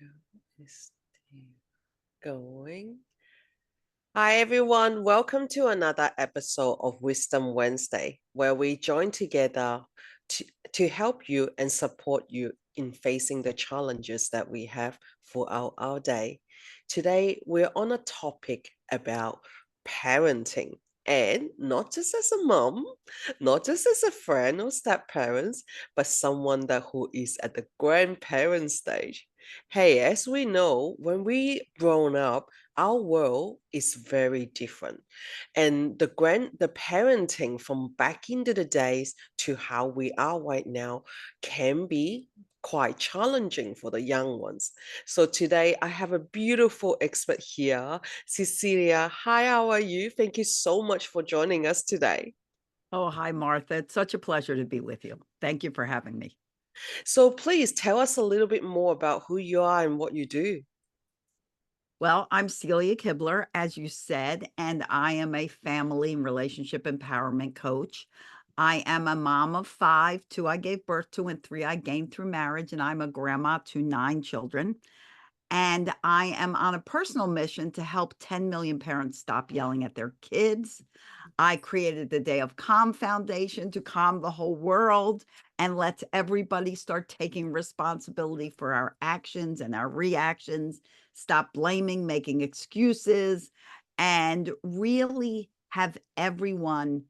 Go is going. Hi, everyone. Welcome to another episode of Wisdom Wednesday, where we join together to, to help you and support you in facing the challenges that we have throughout our day. Today, we're on a topic about parenting. And not just as a mom, not just as a friend or step parents, but someone that who is at the grandparent stage. Hey, as we know, when we grown up, our world is very different, and the parenting from back into the days to how we are right now can be quite challenging for the young ones. So today I have a beautiful expert here, Cecilia. Hi, how are you? Thank you so much for joining us today. Oh, hi, Martha. It's such a pleasure to be with you. Thank you for having me. So please tell us a little bit more about who you are and what you do. Well, I'm Celia Kibler, as you said, and I am a family and relationship empowerment coach. I am a mom of five, two I gave birth to, and three I gained through marriage, and I'm a grandma to nine children. And I am on a personal mission to help 10 million parents stop yelling at their kids. I created the Day of Calm Foundation to calm the whole world and let everybody start taking responsibility for our actions and our reactions, stop blaming, making excuses, and really have everyone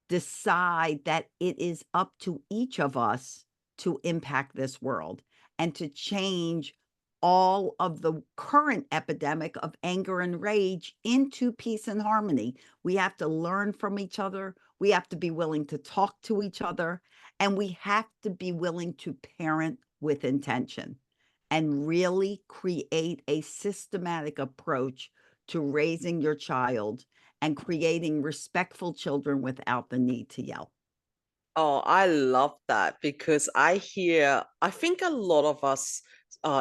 decide that it is up to each of us to impact this world and to change all of the current epidemic of anger and rage into peace and harmony. We have to learn from each other. We have to be willing to talk to each other. And we have to be willing to parent with intention and really create a systematic approach to raising your child and creating respectful children without the need to yell. Oh, I love that because I think a lot of us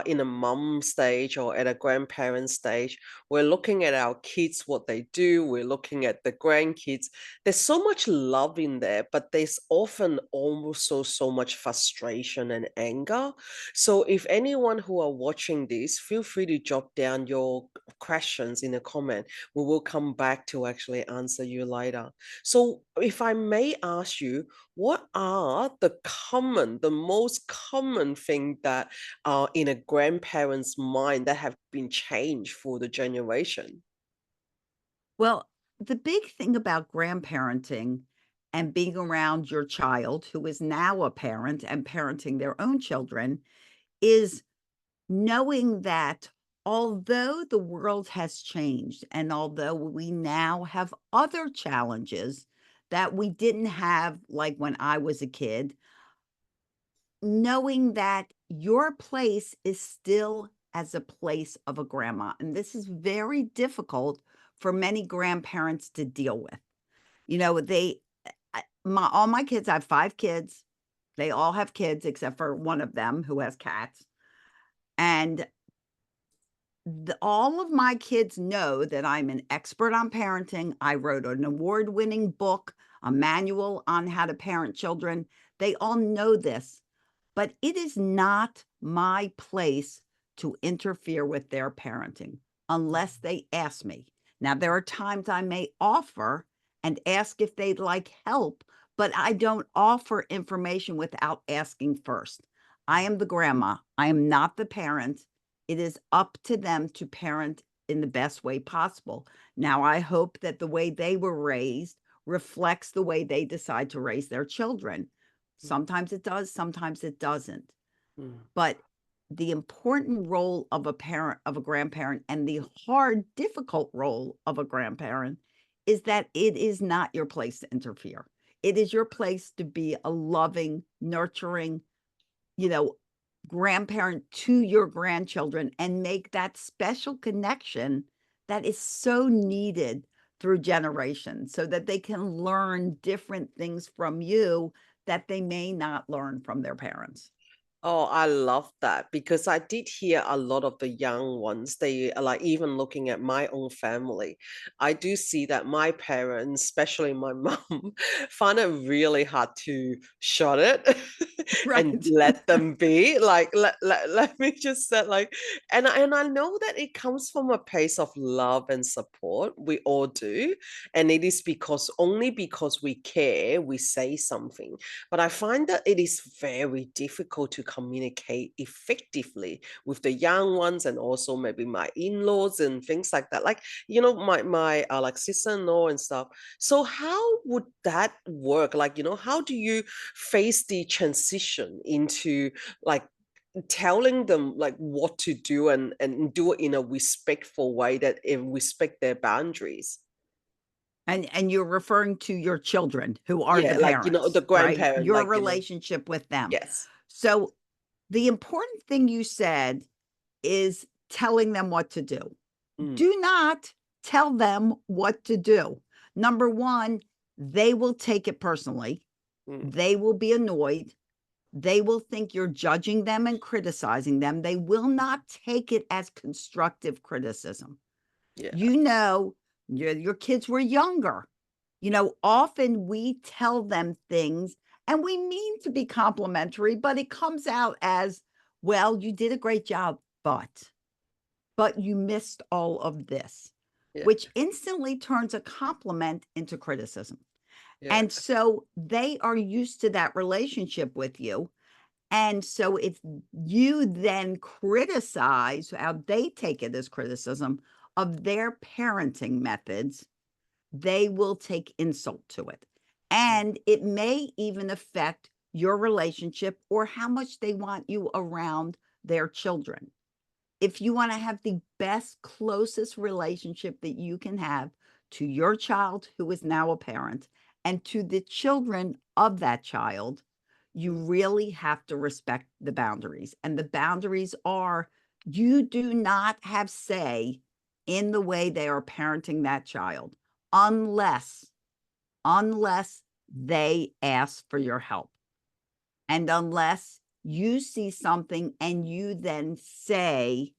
in a mum stage or at a grandparent stage, we're looking at our kids, what they do, we're looking at the grandkids. There's so much love in there, but there's often also so much frustration and anger. So if anyone who are watching this, feel free to jot down your questions in a comment. We will come back to actually answer you later. So if I may ask you, what are the most common thing that are in a grandparent's mind that have been changed for the generation? Well, the big thing about grandparenting and being around your child who is now a parent and parenting their own children is knowing that although the world has changed and although we now have other challenges that we didn't have like when I was a kid, knowing that your place is still as a place of a grandma. And this is very difficult for many grandparents to deal with. You know, all my kids, I have five kids. They all have kids except for one of them who has cats. And all of my kids know that I'm an expert on parenting. I wrote an award winning book, a manual on how to parent children. They all know this, but it is not my place to interfere with their parenting unless they ask me. Now, there are times I may offer and ask if they'd like help, but I don't offer information without asking first. I am the grandma. I am not the parent. It is up to them to parent in the best way possible. Now, I hope that the way they were raised reflects the way they decide to raise their children. Sometimes it does, sometimes it doesn't. Mm. But the important role of a parent, of a grandparent, and the hard, difficult role of a grandparent is that it is not your place to interfere. It is your place to be a loving, nurturing, you know, grandparent to your grandchildren and make that special connection that is so needed through generations so that they can learn different things from you that they may not learn from their parents. Oh, I love that because I did hear a lot of the young ones. They are like even looking at my own family. I do see that my parents, especially my mom, find it really hard to shut it and Right. let them be. Like let me just say like and I know that it comes from a place of love and support. We all do. And it is because only because we care, we say something, but I find that it is very difficult to communicate effectively with the young ones and also maybe my in-laws and things like that. Like, my like sister-in-law and stuff. So how would that work? Like, how do you face the transition into like telling them like what to do and do it in a respectful way that respect their boundaries? And you're referring to your children who are the Yeah, like the parents, right? grandparent, Your like relationship with them. yes. So, the important thing you said is telling them what to do. Mm, Do not tell them what to do. Number 1, they will take it personally. mm, They will be annoyed. They will think you're judging them and criticizing them. They will not take it as constructive criticism. yeah, You know, your kids were younger. Often we tell them things and we mean to be complimentary, but it comes out as, well, you did a great job, but you missed all of this, yeah, which instantly turns a compliment into criticism. yeah. And so they are used to that relationship with you. And so if you then criticize how they take it as criticism of their parenting methods, they will take insult to it. Mm, And it may even affect your relationship or how much they want you around their children. If you want to have the best, closest relationship that you can have to your child who is now a parent and to the children of that child, you mm, really have to respect the boundaries. And the boundaries are you do not have say in the way they are parenting that child unless unless they ask for your help. And unless you see something and you then say,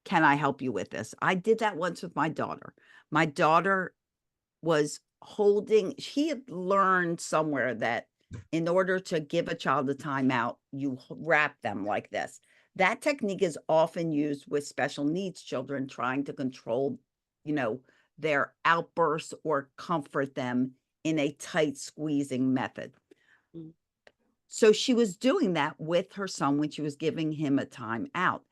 can I help you with this? I did that once with my daughter. My daughter was she had learned somewhere that in order to give a child a timeout, you wrap them like this. That technique is often used with special needs children trying to control, you know, their outbursts or comfort them in a tight squeezing method. mm, So she was doing that with her son when she was giving him a time out.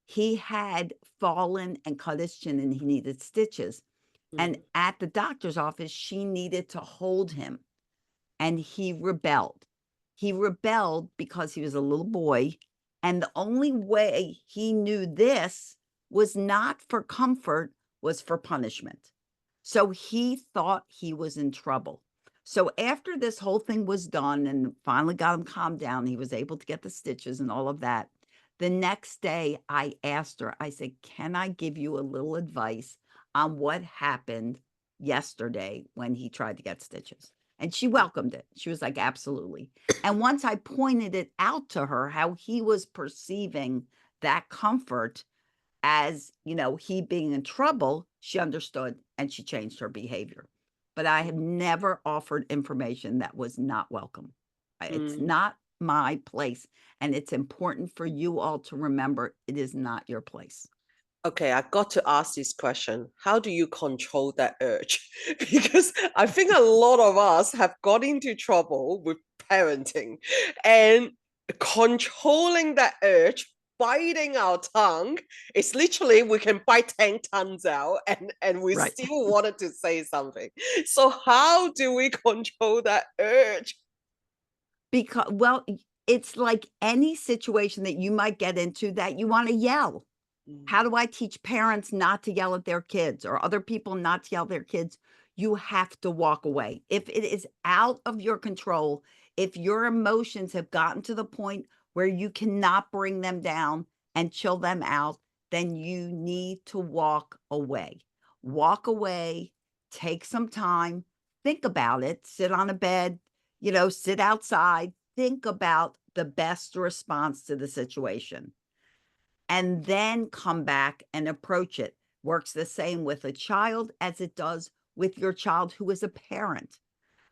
He had fallen and cut his chin and he needed stitches. And mm, at the doctor's office, she needed to hold him and he rebelled. He rebelled because he was a little boy. And the only way he knew this was not for comfort, was for punishment. So he thought he was in trouble. So after this whole thing was done and finally got him calmed down, he was able to get the stitches and all of that. The next day, I asked her, I said, can I give you a little advice on what happened yesterday when he tried to get stitches? And she mm. welcomed it. She was like, absolutely. And once I pointed it out to her, how he was perceiving that comfort as, he being in trouble, she understood and she changed her behavior. But I have never offered information that was not welcome. It's Mm. not my place. And it's important for you all to remember it is not your place. Okay, I got to ask this question. How do you control that urge? Because I think a lot of us have got into trouble with parenting and controlling that urge, biting our tongue. It's literally we can bite 10 tongues out and we Right. still wanted to say something. So how do we control that urge? Because, well, it's like any situation that you might get into that you want to yell. How Mm, do I teach parents not to yell at their kids or other people not to yell at their kids? You have to walk away. If it is out of your control, if your emotions have gotten to the point where you cannot bring them down and chill them out, then you need to walk away. Walk away, take some time, think about it, sit on a bed, sit outside, think about the best response to the situation, and then come back and approach it. Works the same with a child as it does with your child who is a parent.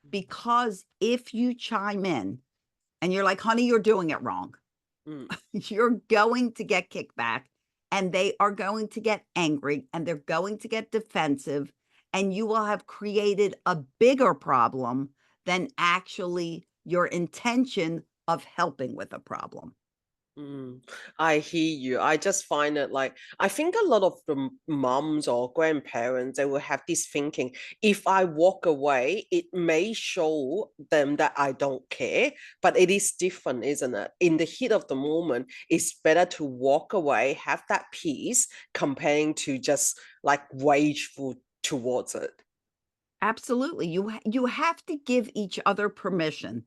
Because if you chime in and you're like, honey, you're doing it wrong, Mm, you're going to get kickback and they are going to get angry and they're going to get defensive, and you will have created a bigger problem than actually your intention of helping with a problem. mm. I hear you. I just find it like, I think a lot of the moms or grandparents, they will have this thinking, if I walk away, it may show them that I don't care, but it is different, isn't it? In the heat of the moment, it's better to walk away, have that peace, comparing to just like rageful towards it. Absolutely. You have to give each other permission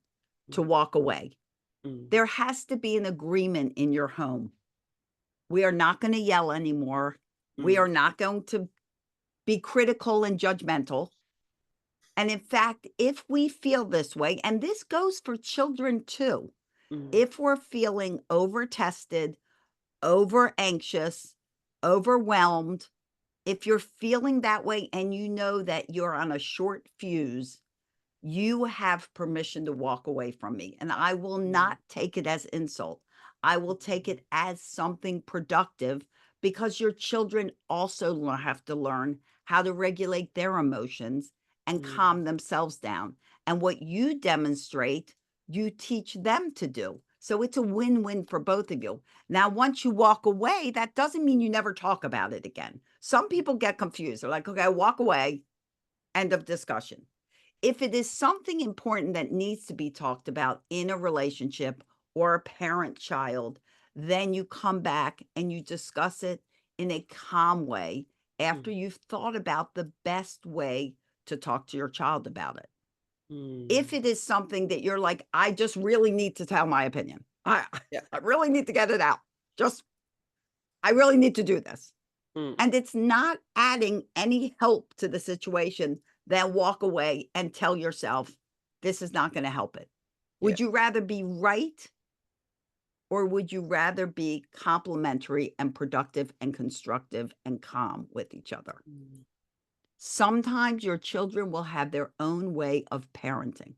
to Mm, walk away. mm, There has to be an agreement in your home. We are not going to yell anymore. We mm, are not going to be critical and judgmental. And in fact, if we feel this way, and this goes for children too, mm, if we're feeling over tested, over anxious, overwhelmed, if you're feeling that way and you know that you're on a short fuse, you have permission to walk away from me. And I will mm, not take it as insult. I will take it as something productive, because your children also have to learn how to regulate their emotions and mm, calm themselves down. And what you demonstrate, you teach them to do. So it's a win win for both of you. Now, once you walk away, that doesn't mean you never talk about it again. Some people get confused. They're like, okay, I walk away, end of discussion. If it is something important that needs to be talked about in a relationship or a parent child, then you come back and you discuss it in a calm way after mm, you've thought about the best way to talk to your child about it. If mm. it is something that you're like, I just really need to tell my opinion. I Yeah. I really need to get it out. Just I really need to do this. Mm, And it's not adding any help to the situation, then walk away and tell yourself, this is not going to help it. yeah. Would you rather be right, or would you rather be complimentary and productive and constructive and calm with each other? Mm, Sometimes your children will have their own way of parenting.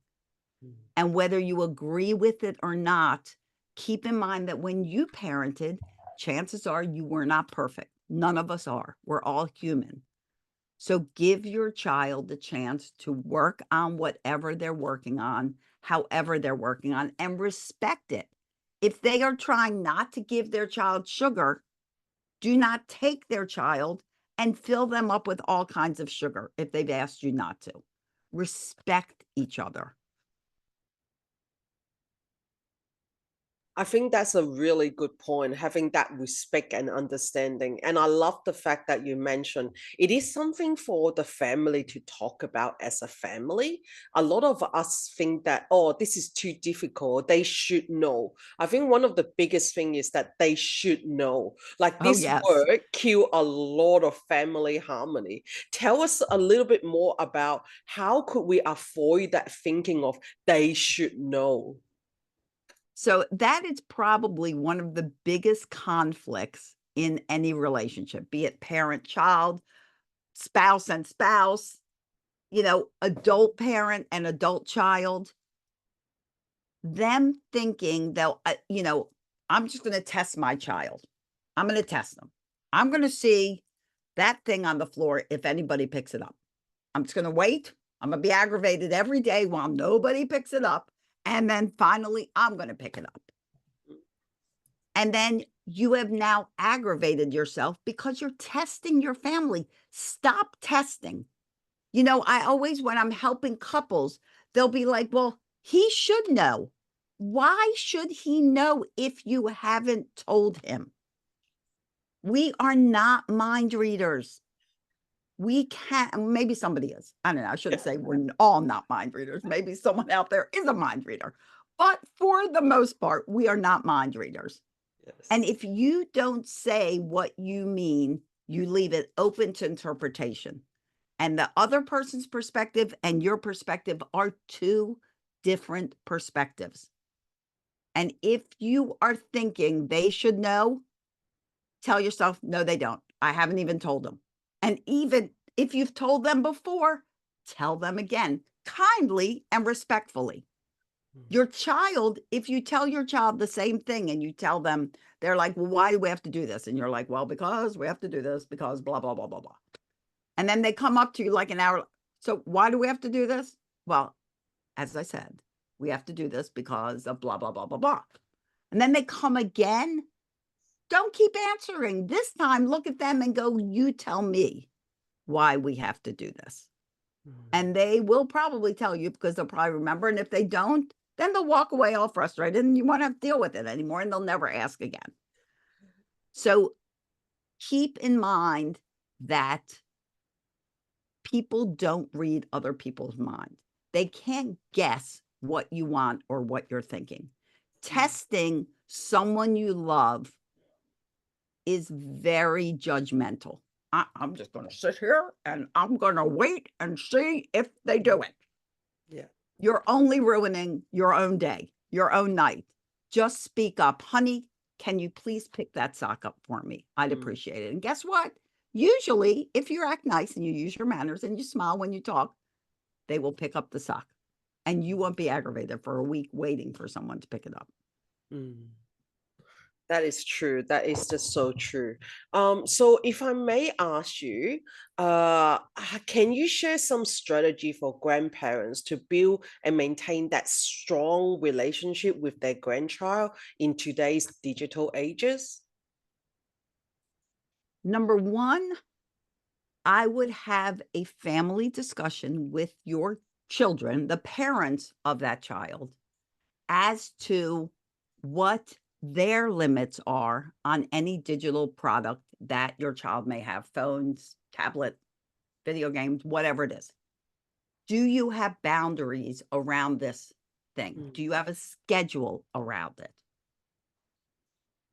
mm, And whether you agree with it or not, keep in mind that when you parented, chances are you were not perfect. None of us are. We're all human. So give your child the chance to work on whatever they're working on, however they're working on, and respect it. If they are trying not to give their child sugar, do not take their child and fill them up with all kinds of sugar if they've asked you not to. Respect each other. I think that's a really good point, having that respect and understanding. And I love the fact that you mentioned it is something for the family to talk about as a family. A lot of us think that, oh, this is too difficult. They should know. I think one of the biggest thing is that they should know. Like Oh, this yes. word kill a lot of family harmony. Tell us a little bit more about how could we avoid that thinking of they should know. So that is probably one of the biggest conflicts in any relationship, be it parent child, spouse and spouse, adult parent and adult child. Them thinking they'll, I'm just going to test my child. I'm going to test them. I'm going to see that thing on the floor if anybody picks it up. I'm just going to wait. I'm going to be aggravated every day while nobody picks it up. And then finally, I'm going to pick it up. And then you have now aggravated yourself because you're testing your family. Stop testing. I always, when I'm helping couples, they'll be like, well, he should know. Why should he know if you haven't told him? We are not mind readers. We can't, maybe somebody is. I don't know. I shouldn't say we're all not mind readers. Maybe someone out there is a mind reader. But for the most part, we are not mind readers. And Yes. if you don't say what you mean, you leave it open to interpretation. And the other person's perspective and your perspective are two different perspectives. And if you are thinking they should know, tell yourself, no, they don't. I haven't even told them. And even if you've told them before, tell them again, kindly and respectfully. Your child, if you tell your child the same thing and you tell them, they're like, well, why do we have to do this? And you're like, well, because we have to do this, because blah, blah, blah, blah, blah. And then they come up to you like an hour. So why do we have to do this? Well, as I said, we have to do this because of blah, blah, blah, blah, blah. And then they come again. Don't keep answering. This time, look at them and go, you tell me why we have to do this. And they will probably tell you because they'll probably remember. And if they don't, then they'll walk away all frustrated and you won't have to deal with it anymore and they'll never ask again. So keep in mind that people don't read other people's minds. They can't guess what you want or what you're thinking. Testing someone you love is very judgmental. I'm just going to sit here and I'm going to wait and see if they do it. Yeah. You're only ruining your own day, your own night. Just speak up. Honey, can you please pick that sock up for me? I'd appreciate it. And guess what? Usually, if you act nice and you use your manners and you smile when you talk, they will pick up the sock. And you won't be aggravated for a week waiting for someone to pick it up. That is true. That is just so true. So if I may ask you, can you share some strategy for grandparents to build and maintain that strong relationship with their grandchild in today's digital ages? Number one, I would have a family discussion with your children, the parents of that child, as to what their limits are on any digital product that your child may have, phones, tablet, video games, whatever it is. Do you have boundaries around this thing? Do you have a schedule around it?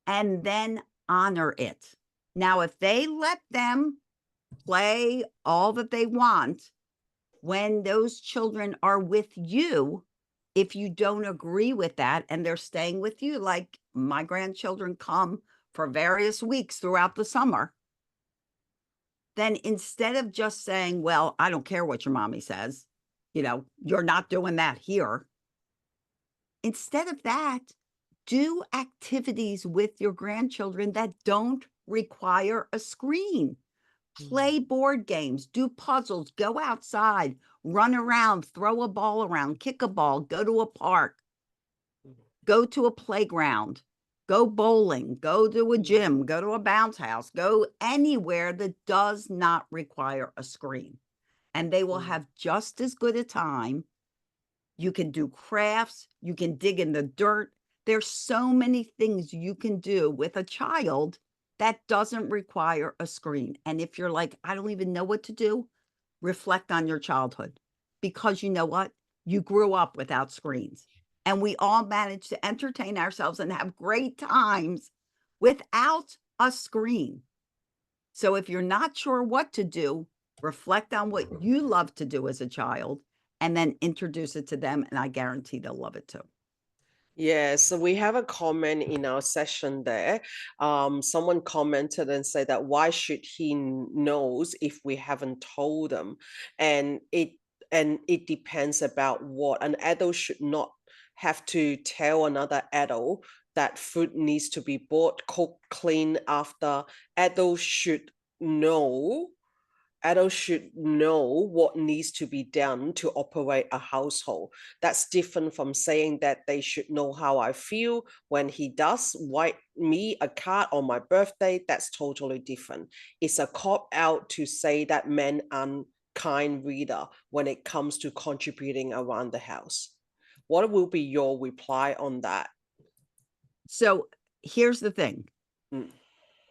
And then honor it. Now, if they let them play all that they want when those children are with you, if you don't agree with that and they're staying with you, like my grandchildren come for various weeks throughout the summer, then instead of just saying, well, I don't care what your mommy says, you're not doing that here. Instead of that, do activities with your grandchildren that don't require a screen. Play board games, do puzzles, go outside, run around, throw a ball around, kick a ball, go to a park, go to a playground, go bowling, go to a gym, go to a bounce house, go anywhere that does not require a screen. And they will have just as good a time. You can do crafts, you can dig in the dirt. There's so many things you can do with a child that doesn't require a screen. And if you're like, I don't even know what to do, reflect on your childhood, because you know what? You grew up without screens and we all managed to entertain ourselves and have great times without a screen. So if you're not sure what to do, reflect on what you love to do as a child and then introduce it to them. And I guarantee they'll love it too. Yeah, so we have a comment in our session there. Someone commented and said that why should he knows if we haven't told them? And it depends about what an adult should not have to tell another adult that food needs to be bought, cooked, clean after. Adults should know adults should know what needs to be done to operate a household. That's different from saying that they should know how I feel when he does write me a card on my birthday. That's totally different. It's a cop out to say that men are kind reader when it comes to contributing around the house. What will be your reply on that? So here's the thing.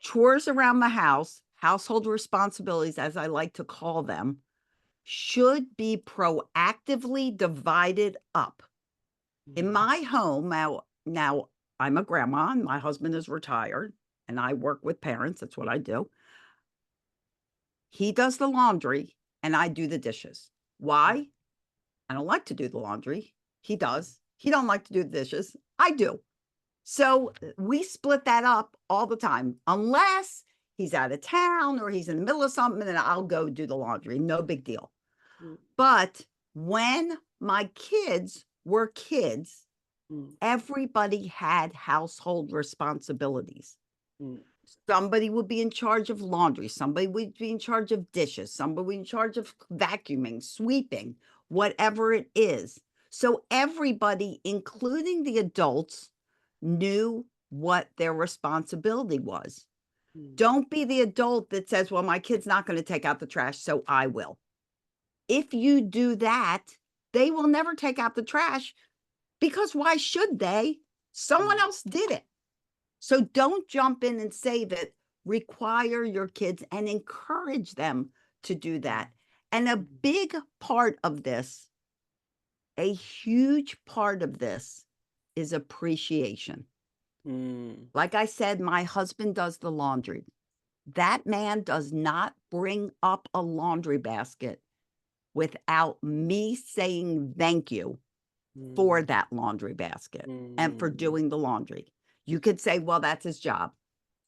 Chores around the house, household responsibilities, as I like to call them, should be proactively divided up. In my home, now I'm a grandma and my husband is retired and I work with parents. That's what I do. He does the laundry and I do the dishes. Why? I don't like to do the laundry. He does. He don't like to do the dishes. I do. So we split that up all the time, unless he's out of town or he's in the middle of something, and then I'll go do the laundry. No big deal. Mm, But when my kids were kids, mm, everybody had household responsibilities. mm, Somebody would be in charge of laundry, somebody would be in charge of dishes, somebody would be in charge of vacuuming, sweeping, whatever it is. So everybody, including the adults, knew what their responsibility was. mm, Don't be the adult that says, well, my kid's not going to take out the trash, so I will. If you do that, they will never take out the trash because why should they? Someone mm, else did it. So don't jump in and save it. Require your kids and encourage them to do mm, that. And a mm, big part of this, a huge part of this is appreciation. mm, Like I said, my husband does the laundry. That man does not bring up a laundry basket without me saying thank you for mm, that laundry basket and for mm. doing the laundry. You could say, well, that's his job.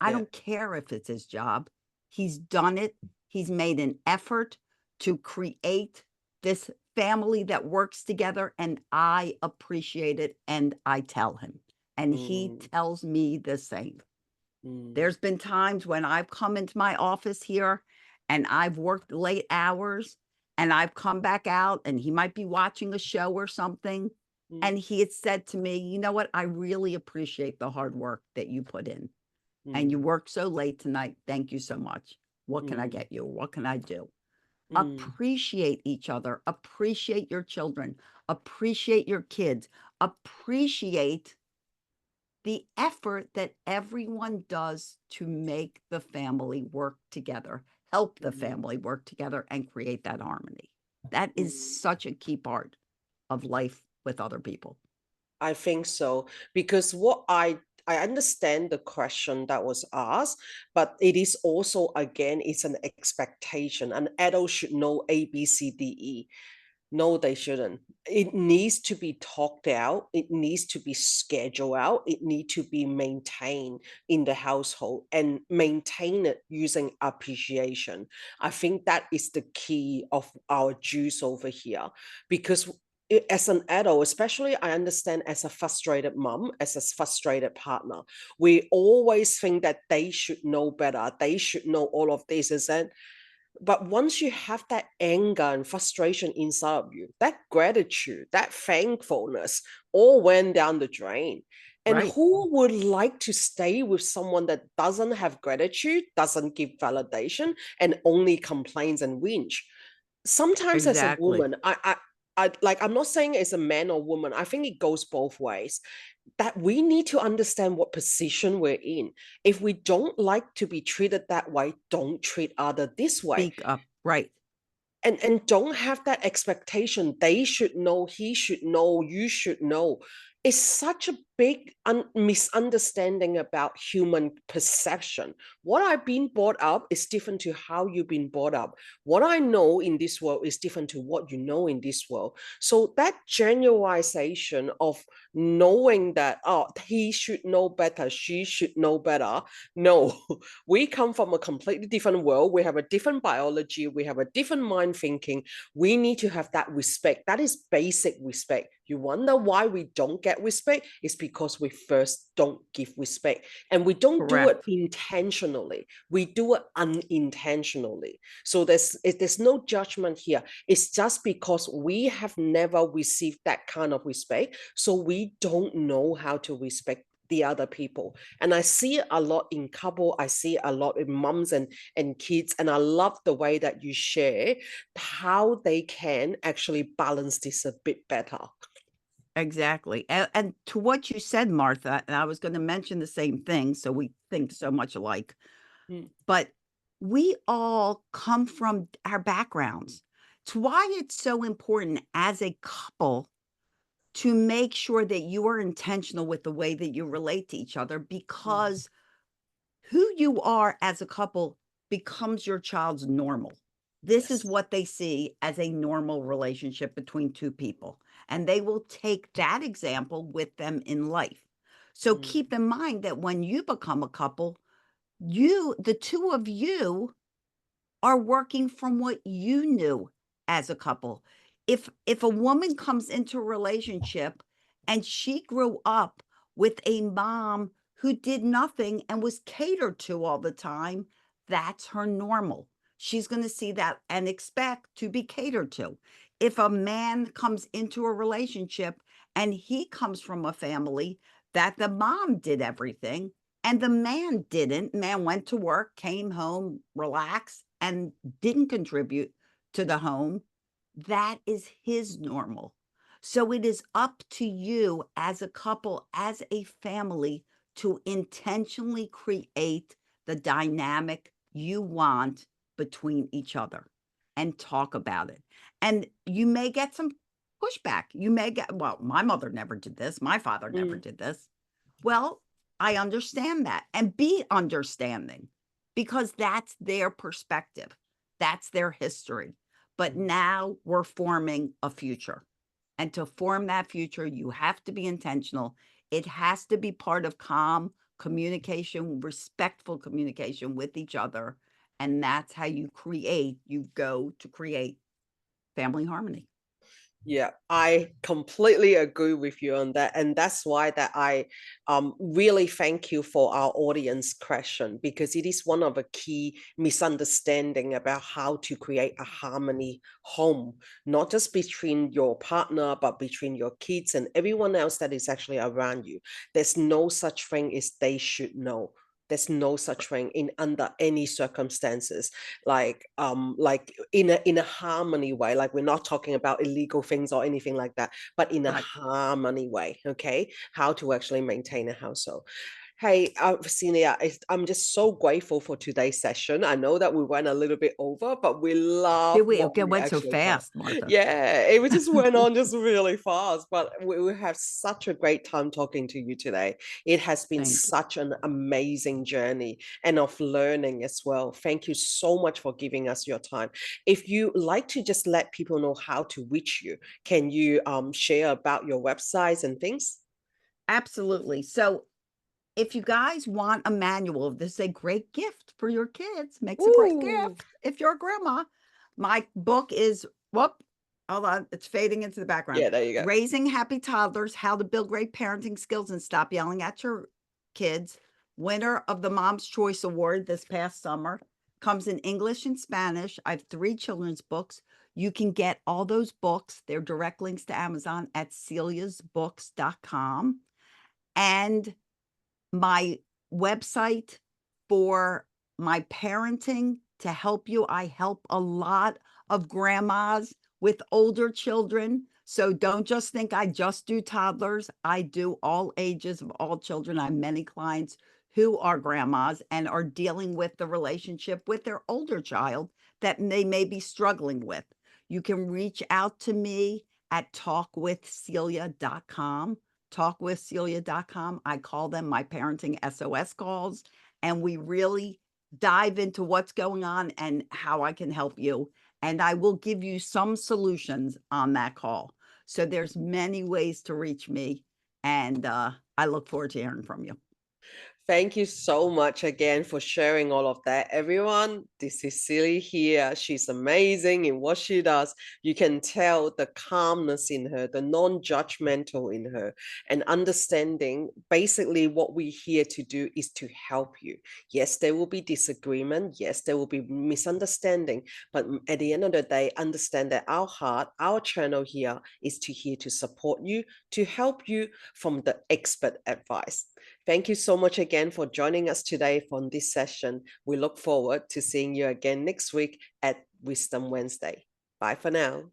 I Yeah. don't care if it's his job. He's done it. He's made an effort to create this family that works together, and I appreciate it, and I tell him, and he Mm, tells me the same. mm, There's been times when I've come into my office here and I've worked late hours and I've come back out and he might be watching a show or something. mm, And he had said to me, you know what? I really appreciate the hard work that you put in. And you mm, worked so late tonight. Thank you so much. What can I mm, get you? What can I do? mm, Appreciate each other. Appreciate your children. Appreciate your kids. Appreciate the effort that everyone does to make the family work together, help the mm, family work together and create that harmony. That is mm. such a key part of life with other people. I think so because what I understand the question that was asked, but it is also again it's an expectation. An adult should know A, B, C, D, E. No, they shouldn't. It needs to be talked out. It needs to be scheduled out. It needs to be maintained in the household and maintain it using appreciation. I think that is the key of our juice over here because as an adult, especially I understand as a frustrated mom, as a frustrated partner, we always think that they should know better. They should know all of this. Isn't but once you have that anger and frustration inside of you, that gratitude, that thankfulness all went down the drain. And Right. who would like to stay with someone that doesn't have gratitude, doesn't give validation, and only complains and whinge? Sometimes as a Exactly. woman, I like I'm not saying as a man or woman, I think it goes both ways that we need to understand what position we're in. If we don't like to be treated that way, don't treat other this way. Speak up. Right. And don't have that expectation. They should know, he should know, you should know. It's such a big misunderstanding about human perception. What I've been brought up is different to how you've been brought up. What I know in this world is different to what you know in this world. So that generalization of knowing that, oh, he should know better, she should know better. No, we come from a completely different world. We have a different biology. We have a different mind thinking. We need to have that respect. That is basic respect. You wonder why we don't get respect? It's because we first don't give respect. And we don't do it Correct. intentionally. We do it unintentionally. So there's no judgment here. It's just because we have never received that kind of respect. So we don't know how to respect the other people. And I see it a lot in couple. I see it a lot in moms and kids. And I love the way that you share how they can actually balance this a bit better. Exactly. And to what you said, Martha, and I was going to mention the same thing. So we think so much alike, Mm, but we all come from our backgrounds. It's why it's so important as a couple to make sure that you are intentional with the way that you relate to each other, mm, because who you are as a couple becomes your child's normal. This is yes. what they see as a normal relationship between two people, and they will take that example with them in life. So Mm, keep in mind that when you become a couple, the two of you are working from what you knew as a couple. If a woman comes into a relationship and she grew up with a mom who did nothing and was catered to all the time, that's her normal. She's going to see that and expect to be catered to. If a man comes into a relationship and he comes from a family that the mom did everything and the man didn't, man went to work, came home, relaxed, and didn't contribute to the home, that is his normal. So it is up to you as a couple, as a family, to intentionally create the dynamic you want between each other and talk about it. And you may get some pushback. You may get, well, my mother never did this. My father never mm, did this. Well, I understand that, and be understanding, because that's their perspective. That's their history. But mm. now we're forming a future. And to form that future, you have to be intentional. It has to be part of calm communication, respectful communication with each other. And that's how you go to create family harmony. Yeah, I completely agree with you on that. And that's why that I really thank you for our audience question, because it is one of the key misunderstanding about how to create a harmony home, not just between your partner, but between your kids and everyone else that is actually around you. There's no such thing as they should know. There's no such thing in under any circumstances, like in a harmony way. Like, we're not talking about illegal things or anything like that, but in a Right. harmony way. Okay, how to actually maintain a household. Hey, Celia, I'm just so grateful for today's session. I know that we went a little bit over, but we love Did we? what Okay, it we went so actually covered. fast, Martha. Yeah, it just went on just really fast, but we have such a great time talking to you today. It has been Thank you. such an amazing journey and of learning as well. Thank you so much for giving us your time. If you like to just let people know how to reach you, can you share about your websites and things? Absolutely. So if you guys want a manual, this is a great gift for your kids. Makes a great Ooh, gift if you're a grandma. My book is, whoop, hold on, it's fading into the background. yeah, there you go. Raising Happy Toddlers, How to Build Great Parenting Skills and Stop Yelling at Your Kids. Winner of the Mom's Choice Award this past summer. Comes in English and Spanish. I have 3 children's books. You can get all those books. They're direct links to Amazon at celiasbooks.com. And my website for my parenting to help you. I help a lot of grandmas with older children. So don't just think I just do toddlers. I do all ages of all children. I have many clients who are grandmas and are dealing with the relationship with their older child that they may be struggling with. You can reach out to me at talkwithcelia.com. Talkwithcelia.com. I call them my parenting SOS calls, and we really dive into what's going on and how I can help you. And I will give you some solutions on that call. So there's many ways to reach me, and I look forward to hearing from you. Thank you so much again for sharing all of that. Everyone, this is Celia here. She's amazing in what she does. You can tell the calmness in her, the non-judgmental in her, and understanding basically what we're here to do is to help you. Yes, there will be disagreement. Yes, there will be misunderstanding. But at the end of the day, understand that our heart, our channel here is here to support you, to help you from the expert advice. Thank you so much again for joining us today for this session. We look forward to seeing you again next week at Wisdom Wednesday. Bye for now.